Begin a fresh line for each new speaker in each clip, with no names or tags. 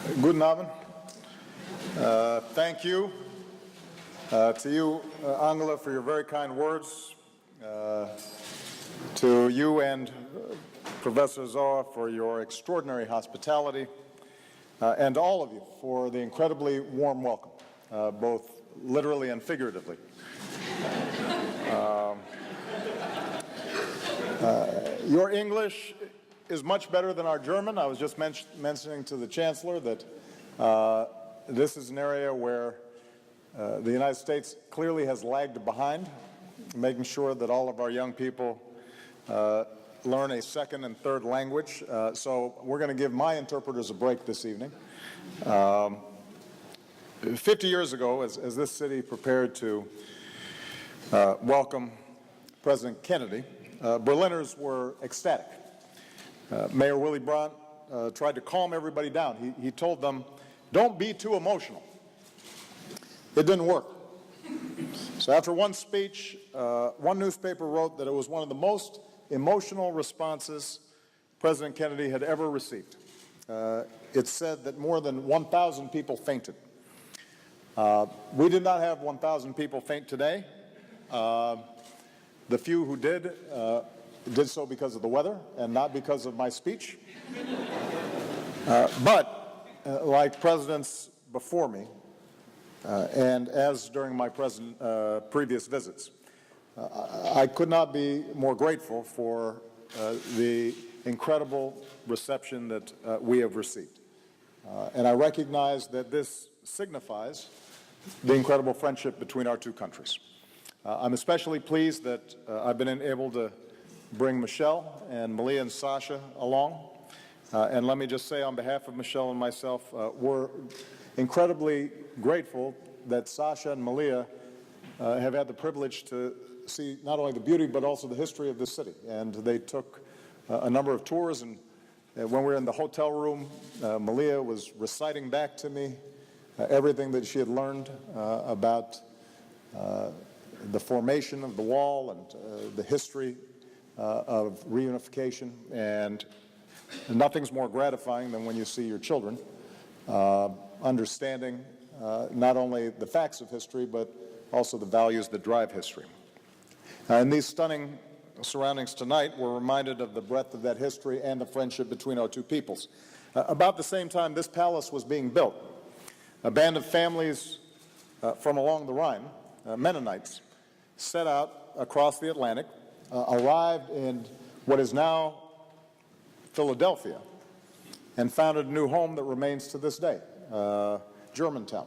Guten Abend. Thank you to you, Angela, for your very kind words. To you and Professor Zoa for your extraordinary hospitality, and to all of you for the incredibly warm welcome, both literally and figuratively. Your English is much better than our German. I was just mentioning to the Chancellor that this is an area where the United States clearly has lagged behind, making sure that all of our young people learn a second and third language. So we're going to give my interpreters a break this evening. 50 years ago, as this city prepared to welcome President Kennedy, Berliners were ecstatic. Mayor Willy Brandt tried to calm everybody down. He told them, don't be too emotional. It didn't work. So after one speech, one newspaper wrote that it was one of the most emotional responses President Kennedy had ever received. It said that more than 1,000 people fainted. We did not have 1,000 people faint today. The few who did so because of the weather and not because of my speech. But like presidents before me, and as during my previous visits, I could not be more grateful for the incredible reception that we have received. And I recognize that this signifies the incredible friendship between our two countries. I'm especially pleased that I've been able to bring Michelle and Malia and Sasha along. And let me just say on behalf of Michelle and myself, we're incredibly grateful that Sasha and Malia have had the privilege to see not only the beauty but also the history of this city. And they took a number of tours, and when we were in the hotel room, Malia was reciting back to me everything that she had learned about the formation of the wall and the history of reunification. And nothing's more gratifying than when you see your children understanding not only the facts of history, but also the values that drive history. In these stunning surroundings tonight, we're reminded of the breadth of that history and the friendship between our two peoples. About the same time this palace was being built, a band of families from along the Rhine, Mennonites, set out across the Atlantic, arrived in what is now Philadelphia, and founded a new home that remains to this day, Germantown.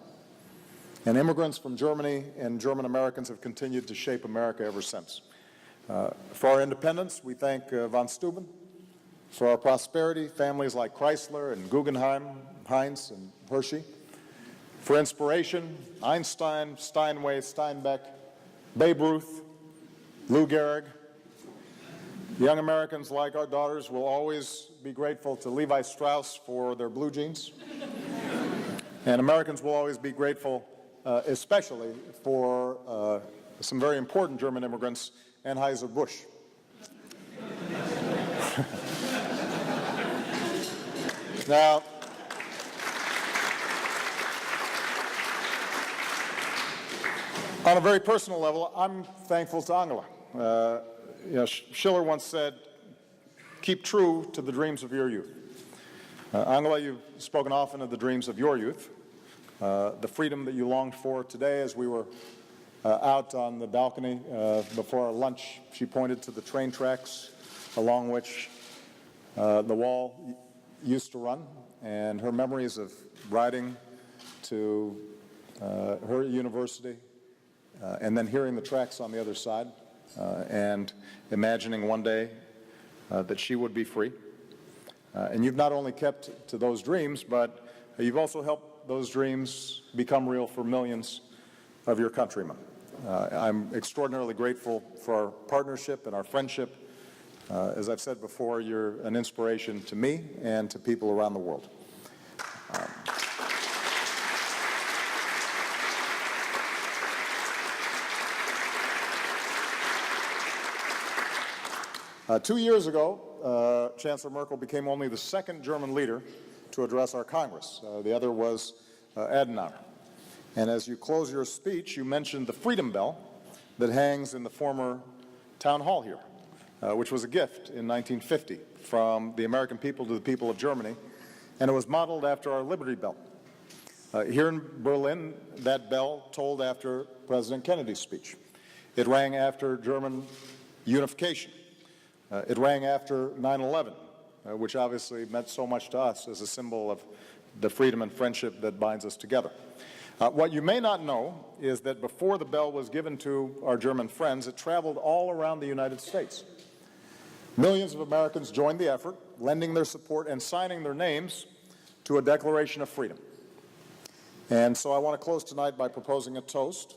And immigrants from Germany and German Americans have continued to shape America ever since. For our independence, we thank von Steuben. For our prosperity, families like Chrysler and Guggenheim, Heinz and Hershey. For inspiration, Einstein, Steinway, Steinbeck, Babe Ruth, Lou Gehrig. Young Americans like our daughters will always be grateful to Levi Strauss for their blue jeans. And Americans will always be grateful, especially for some very important German immigrants, Anheuser-Busch. Now, on a very personal level, I'm thankful to Angela. Schiller once said, keep true to the dreams of your youth. Angela, you've spoken often of the dreams of your youth, the freedom that you longed for. Today, as we were out on the balcony before our lunch, she pointed to the train tracks along which the wall used to run, and her memories of riding to her university and then hearing the tracks on the other side and imagining one day that she would be free. And you've not only kept to those dreams, but you've also helped those dreams become real for millions of your countrymen. I'm extraordinarily grateful for our partnership and our friendship. As I've said before, you're an inspiration to me and to people around the world. 2 years ago, Chancellor Merkel became only the second German leader to address our Congress. The other was Adenauer. And as you close your speech, you mentioned the Freedom Bell that hangs in the former town hall here, which was a gift in 1950 from the American people to the people of Germany, and it was modeled after our Liberty Bell. Here in Berlin, that bell tolled after President Kennedy's speech. It rang after German unification. It rang after 9/11, which obviously meant so much to us as a symbol of the freedom and friendship that binds us together. What you may not know is that before the bell was given to our German friends, it traveled all around the United States. Millions of Americans joined the effort, lending their support and signing their names to a Declaration of Freedom. And so I want to close tonight by proposing a toast.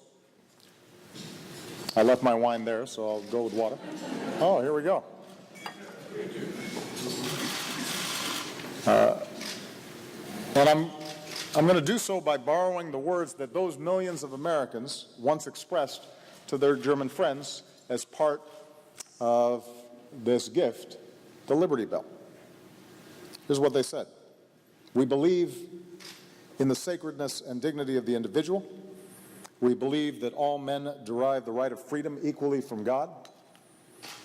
I left my wine there, so I'll go with water. Oh, here we go. And I'm going to do so by borrowing the words that those millions of Americans once expressed to their German friends as part of this gift, the Liberty Bell. Here's what they said. We believe in the sacredness and dignity of the individual. We believe that all men derive the right of freedom equally from God.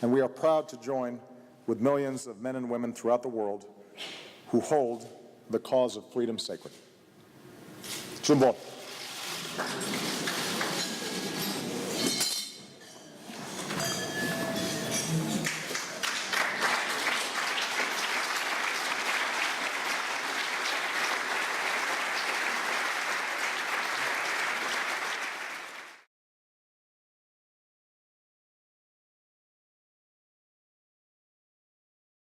And we are proud to join with millions of men and women throughout the world who hold the cause of freedom sacred. Zum Wohl.